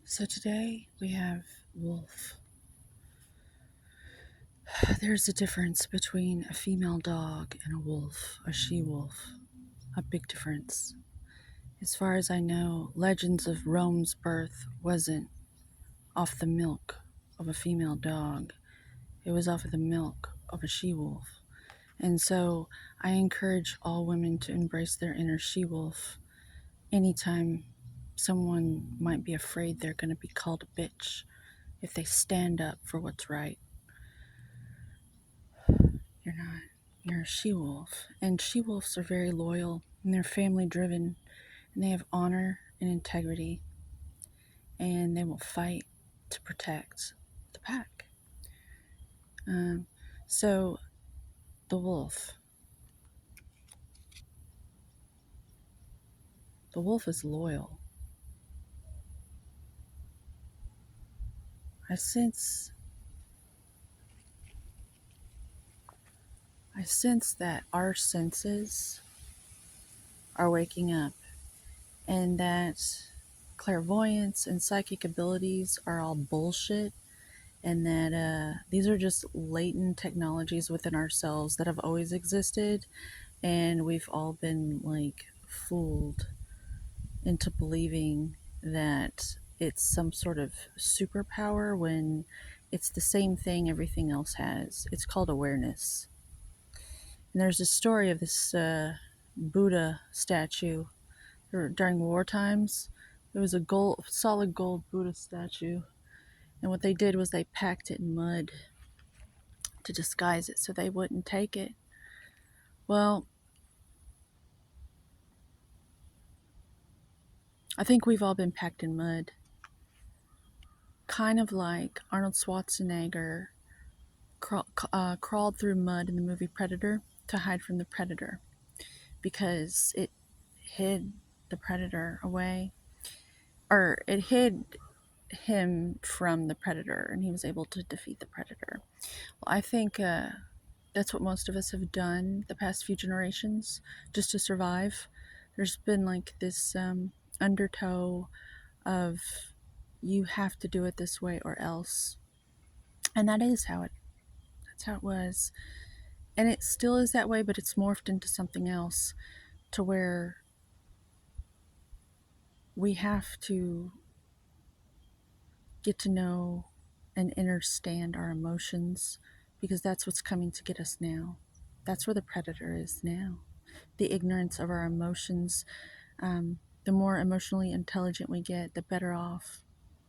So today we have wolf. There's a difference between a female dog and a wolf, a she-wolf. A big difference. As far as I know, legends of Rome's birth wasn't off the milk of a female dog. It was off of the milk of a she-wolf. And so I encourage all women to embrace their inner she-wolf anytime someone might be afraid they're going to be called a bitch if they stand up for what's right. You're not. You're a she-wolf. And she-wolves are very loyal and they're family driven and they have honor and integrity and they will fight to protect the pack. Um, so the wolf. The wolf is loyal. I sense I sense that our senses are waking up and that clairvoyance and psychic abilities are all bullshit and that these are just latent technologies within ourselves that have always existed and we've all been like fooled into believing that it's some sort of superpower when it's the same thing everything else has. It's called awareness. And there's a story of this Buddha statue during war times. It was a solid gold Buddha statue. And what they did was they packed it in mud to disguise it so they wouldn't take it. Well, I think we've all been packed in mud. Kind of like Arnold Schwarzenegger crawled through mud in the movie Predator to hide from the predator because it hid the predator away, or it hid him from the predator and he was able to defeat the predator. Well, I think that's what most of us have done the past few generations just to survive. There's been like this undertow of you have to do it this way or else. And that's how it was. And it still is that way, but it's morphed into something else to where we have to get to know and understand our emotions because that's what's coming to get us now. That's where the predator is now. The ignorance of our emotions. The more emotionally intelligent we get, the better off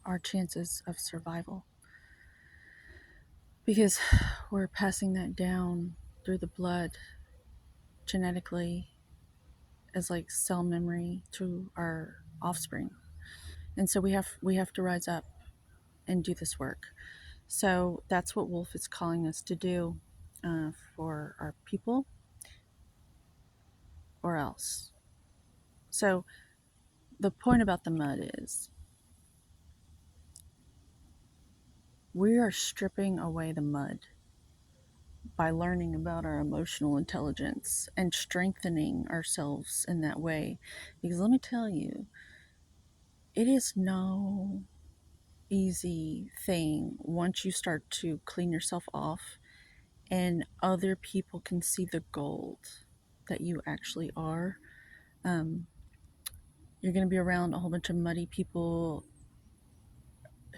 our chances of survival. Because we're passing that down through the blood genetically as like cell memory to our offspring. And so we have to rise up and do this work. So that's what Wolf is calling us to do for our people or else. So the point about the mud is we are stripping away the mud by learning about our emotional intelligence and strengthening ourselves in that way. Because let me tell you, it is no easy thing once you start to clean yourself off and other people can see the gold that you actually are. Um, you're going to be around a whole bunch of muddy people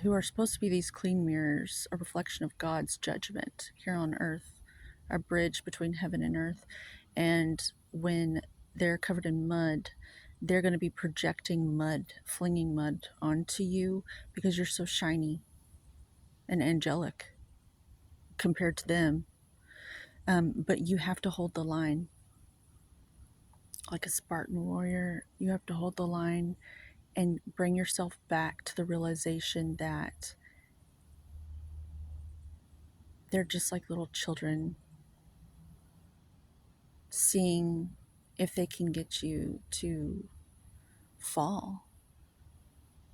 who are supposed to be these clean mirrors, a reflection of God's judgment here on earth, a bridge between heaven and earth. And when they're covered in mud, they're going to be projecting mud, flinging mud onto you because you're so shiny and angelic compared to them. But you have to hold the line. Like a Spartan warrior, you have to hold the line and bring yourself back to the realization that they're just like little children seeing if they can get you to fall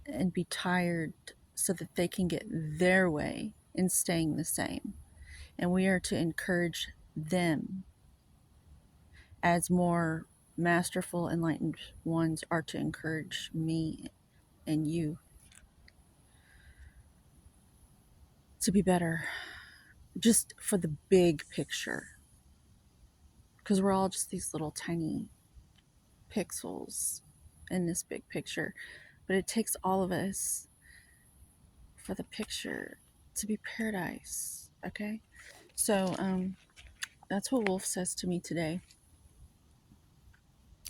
and be tired so that they can get their way in staying the same. And we are to encourage them as more masterful, enlightened ones are to encourage me and you. to be better, just for the big picture. Because we're all just these little tiny pixels in this big picture. But it takes all of us for the picture to be paradise, okay? So, that's what Wolf says to me today.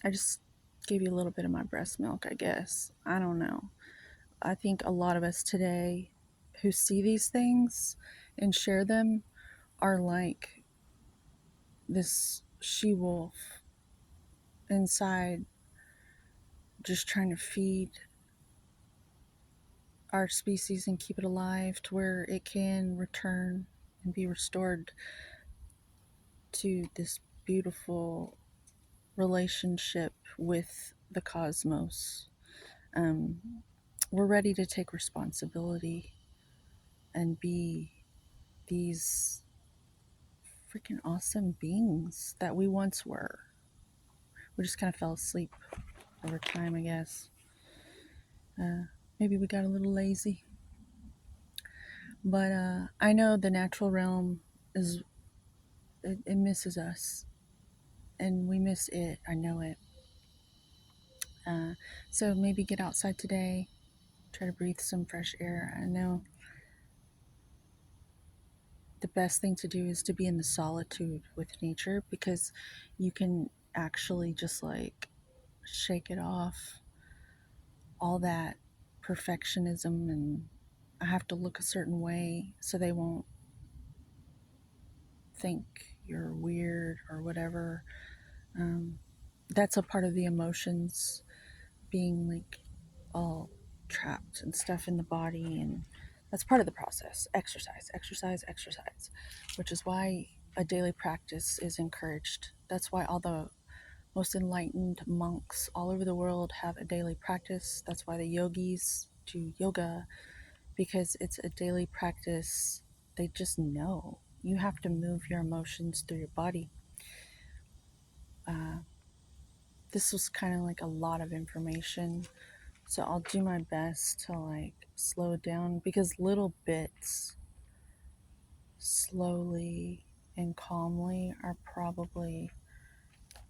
I just gave you a little bit of my breast milk, I guess. I don't know. I think a lot of us today who see these things and share them are like this she wolf inside, just trying to feed our species and keep it alive to where it can return and be restored to this beautiful relationship with the cosmos. Um, we're ready to take responsibility and be these freaking awesome beings that we once were. We just kind of fell asleep over time, I guess. Maybe we got a little lazy. But I know the natural realm it misses us, and we miss it. I know it. So maybe get outside today, try to breathe some fresh air. I know the best thing to do is to be in the solitude with nature, because you can actually just like shake it off, all that perfectionism, and I have to look a certain way so they won't think you're weird or whatever. Um, that's a part of the emotions, being like all trapped and stuff in the body, and that's part of the process. Exercise, exercise, exercise, which is why a daily practice is encouraged. That's why all the most enlightened monks all over the world have a daily practice. That's why the yogis do yoga, because it's a daily practice. They just know you have to move your emotions through your body. Uh, this was kind of like a lot of information, so I'll do my best to like slow down, because little bits slowly and calmly are probably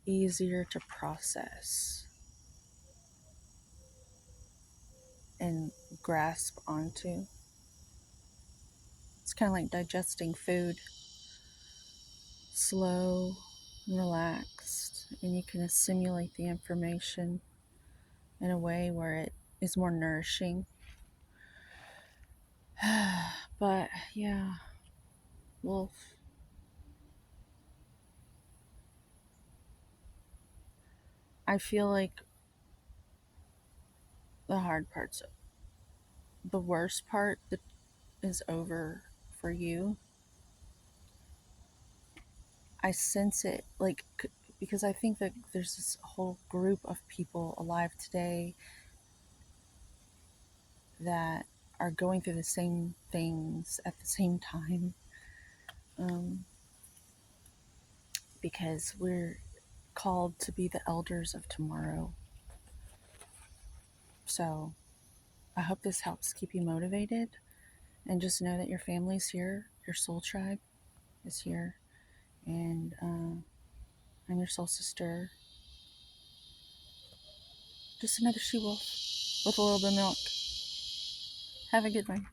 easier to process and grasp onto. It's kind of like digesting food, slow and relaxed, and you can assimilate the information in a way where it is more nourishing. But yeah, Wolf, I feel like the hard part's the worst part that is over for you. I sense it, like, because I think that there's this whole group of people alive today that are going through the same things at the same time, um, because we're called to be the elders of tomorrow. So I hope this helps keep you motivated, and just know that your family's here, your soul tribe is here, and I'm your soul sister, just another she wolf with a little bit of milk. Have a good one.